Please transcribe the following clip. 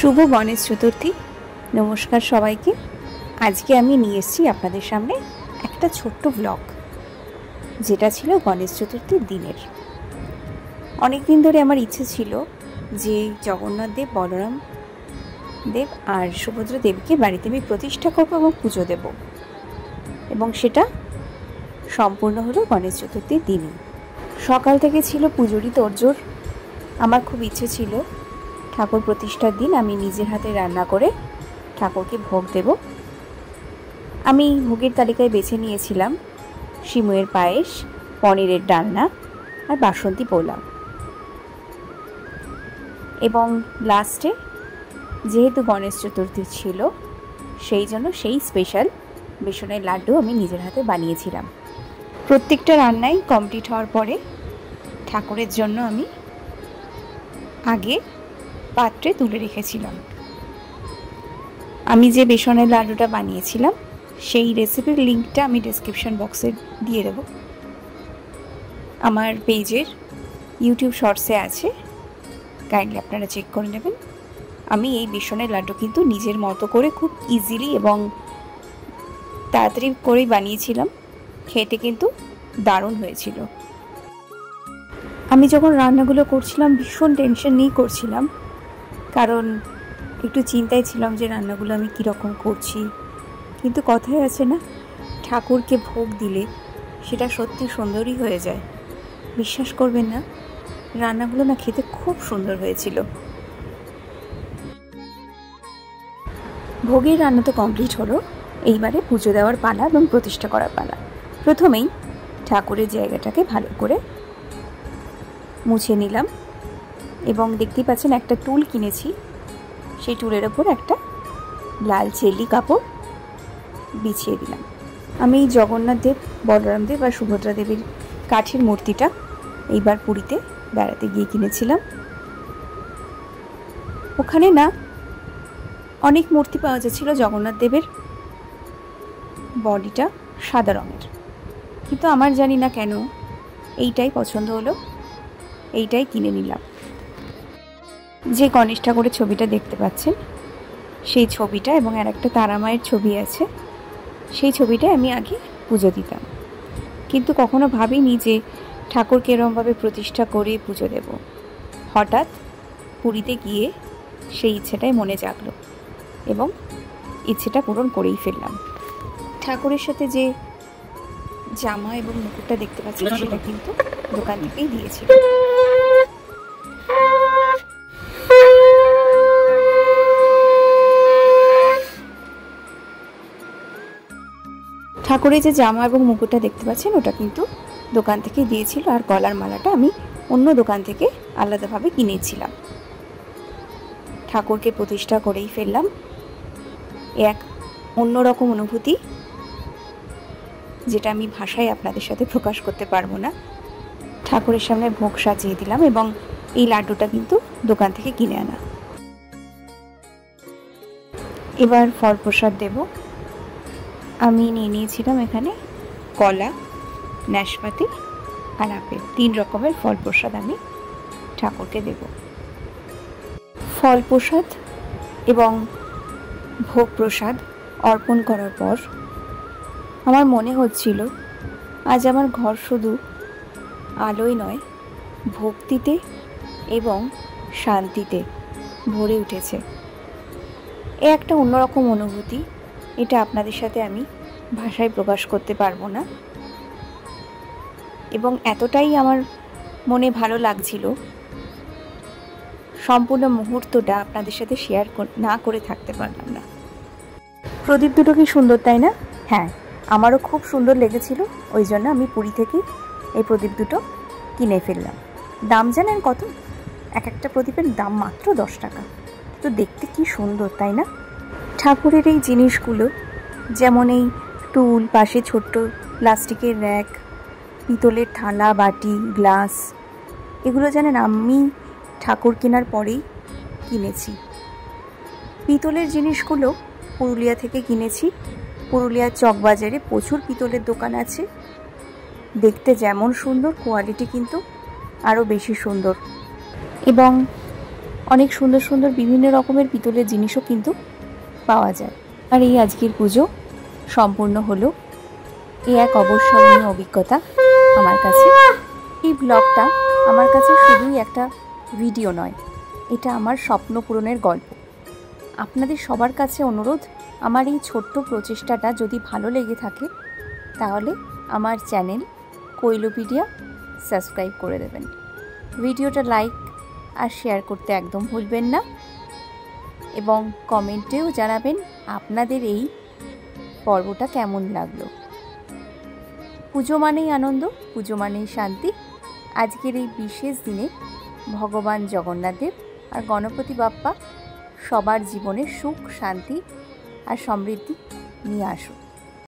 শুভ গণেশ চতুর্থী। নমস্কার সবাইকে। আজকে আমি নিয়ে এসেছি আপনাদের সামনে একটা ছোট্ট ব্লগ, যেটা ছিল গণেশ চতুর্থীর দিনের। অনেক দিন ধরে আমার ইচ্ছে ছিল যে জগন্নাথ দেব, বলরাম দেব আর সুভদ্রা দেবীকে বাড়িতে আমি প্রতিষ্ঠা করব এবং পুজো দেব, এবং সেটা সম্পূর্ণ হলো গণেশ চতুর্থীর দিনই। সকাল থেকে ছিল পুজোরই তোড়জোড়। আমার খুব ইচ্ছে ছিল ঠাকুর প্রতিষ্ঠার দিন আমি নিজের হাতে রান্না করে ঠাকুরকে ভোগ দেব। আমি ভোগের তালিকায় বেছে নিয়েছিলাম সিমুয়ের পায়েস, পনিরের ডালনা আর বাসন্তী পোলাও, এবং লাস্টে যেহেতু গণেশ চতুর্থী ছিল সেই জন্য সেই স্পেশাল বেসনের লাড্ডু আমি নিজের হাতে বানিয়েছিলাম। প্রত্যেকটা রান্নাই কমপ্লিট হওয়ার পরে ঠাকুরের জন্য আমি আগে পাত্রে তুলে রেখেছিলাম। আমি যে বেসনের লাড্ডুটা বানিয়েছিলাম সেই রেসিপির লিঙ্কটা আমি ডেসক্রিপশন বক্সে দিয়ে দেব। আমার পেজের ইউটিউব শর্টসে আছে, কাইন্ডলি আপনারা চেক করে নেবেন। আমি এই বেসনের লাড্ডু কিন্তু নিজের মতো করে খুব ইজিলি এবং তাড়াতাড়ি করেই বানিয়েছিলাম। খেতে কিন্তু দারুণ হয়েছিল। আমি যখন রান্নাগুলো করছিলাম ভীষণ টেনশন নিয়ে করছিলাম, কারণ একটু চিন্তায় ছিলাম যে রান্নাগুলো আমি কীরকম করছি। কিন্তু কথাই আছে না, ঠাকুরকে ভোগ দিলে সেটা সত্যি সুন্দরই হয়ে যায়। বিশ্বাস করবেন না, রান্নাগুলো না খেতে খুব সুন্দর হয়েছিল। ভোগের রান্না তো কমপ্লিট হলো, এইবারে পুজো দেওয়ার পালা এবং প্রতিষ্ঠা করার পালা। প্রথমেই ঠাকুরের জায়গাটাকে ভালো করে মুছে নিলাম, এবং দেখতেই পাচ্ছেন একটা টুল কিনেছি, সেই টুলের ওপর একটা লাল চেলি কাপড় বিছিয়ে দিলাম। আমি জগন্নাথ দেব, বলরাম দেব আর সুভদ্রা দেবীর কাঠের মূর্তিটা এইবার পুরীতে বেড়াতে গিয়ে কিনেছিলাম। ওখানে না অনেক মূর্তি পাওয়া যাচ্ছিল জগন্নাথ দেবের বডিটা সাদা রঙের, কিন্তু আমার জানি না কেন এইটাই পছন্দ হলো, এইটাই কিনে নিলাম। যে গণেশ ঠাকুরের ছবিটা দেখতে পাচ্ছেন সেই ছবিটা এবং আর একটা তারা মায়ের ছবি আছে, সেই ছবিটায় আমি আগে পুজো দিতাম, কিন্তু কখনো ভাবিনি যে ঠাকুরকে এরমভাবে প্রতিষ্ঠা করে পুজো দেব। হঠাৎ পুরীতে গিয়ে সেই ইচ্ছেটাই মনে জাগলো এবং ইচ্ছেটা পূরণ করেই ফেললাম। ঠাকুরের সাথে যে জামা এবং মুকুটটা দেখতে পাচ্ছেন সেটা কিন্তু দোকান থেকেই দিয়েছিল। ঠাকুরের যে জামা এবং মুকুটটা দেখতে পাচ্ছেন ওটা কিন্তু দোকান থেকে দিয়েছিল, আর গলার মালাটা আমি অন্য দোকান থেকে আলাদাভাবে কিনেছিলাম। ঠাকুরকে প্রতিষ্ঠা করেই ফেললাম। এক অন্যরকম অনুভূতি, যেটা আমি ভাষায় আপনাদের সাথে প্রকাশ করতে পারবো না। ঠাকুরের সামনে ভোগ সাজিয়ে দিলাম, এবং এই লাড্ডুটা কিন্তু দোকান থেকে কিনে আনা। এবার ফল প্রসাদ দেব। আমি নিয়ে নিয়েছিলাম এখানে কলা, নাশপাতি আর আপেল, 3 রকমের ফল প্রসাদ আমি ঠাকুরকে দেব। ফল প্রসাদ এবং ভোগ প্রসাদ অর্পণ করার পর আমার মনে হচ্ছিল আজ আমার ঘর শুধু আলোয় নয়, ভক্তিতে এবং শান্তিতে ভরে উঠেছে। এ একটা অন্যরকম অনুভূতি, এটা আপনাদের সাথে আমি ভাষায় প্রকাশ করতে পারবো না, এবং এতটাই আমার মনে ভালো লাগছিল, সম্পূর্ণ মুহূর্তটা আপনাদের সাথে শেয়ার না করে থাকতে পারলাম না। প্রদীপ দুটো কি সুন্দর, তাই না? হ্যাঁ, আমারও খুব সুন্দর লেগেছিল, ওই জন্য আমি পুরী থেকে এই প্রদীপ দুটো কিনে ফেললাম। দাম জানেন কত? এক একটা প্রদীপের দাম মাত্র 10 টাকা। তো দেখতে কি সুন্দর, তাই না? ঠাকুরের এই জিনিসগুলো, যেমন এই টুল, পাশে ছোট্ট প্লাস্টিকের র্যাক, পিতলের থালা, বাটি, গ্লাস, এগুলো জানেন আমি ঠাকুর কেনার পরেই কিনেছি। পিতলের জিনিসগুলো পুরুলিয়া থেকে কিনেছি। পুরুলিয়ার চকবাজারে প্রচুর পিতলের দোকান আছে, দেখতে যেমন সুন্দর, কোয়ালিটি কিন্তু আরও বেশি সুন্দর। এবং অনেক সুন্দর সুন্দর বিভিন্ন রকমের পিতলের জিনিসও কিন্তু পাওয়া যায়। আর এই আজকের পুজো সম্পূর্ণ হলো। এই এক অবিস্মরণীয় অভিজ্ঞতা আমার কাছে। এই ব্লগটা আমার কাছে শুধুই একটা ভিডিও নয়, এটা আমার স্বপ্ন পূরণের গল্প। আপনাদের সবার কাছে অনুরোধ, আমার এই ছোট্ট প্রচেষ্টাটা যদি ভালো লেগে থাকে তাহলে আমার চ্যানেল কৈলোপিডিয়া সাবস্ক্রাইব করে দেবেন। ভিডিওটা লাইক আর শেয়ার করতে একদম ভুলবেন না, এবং কমেন্টেও জানাবেন আপনাদের এই পর্বটা কেমন লাগলো। পুজো মানেই আনন্দ, পুজো মানেই শান্তি। আজকের এই বিশেষ দিনে ভগবান জগন্নাথদেব আর গণপতি বাপ্পা সবার জীবনে সুখ, শান্তি আর সমৃদ্ধি নিয়ে আসুন।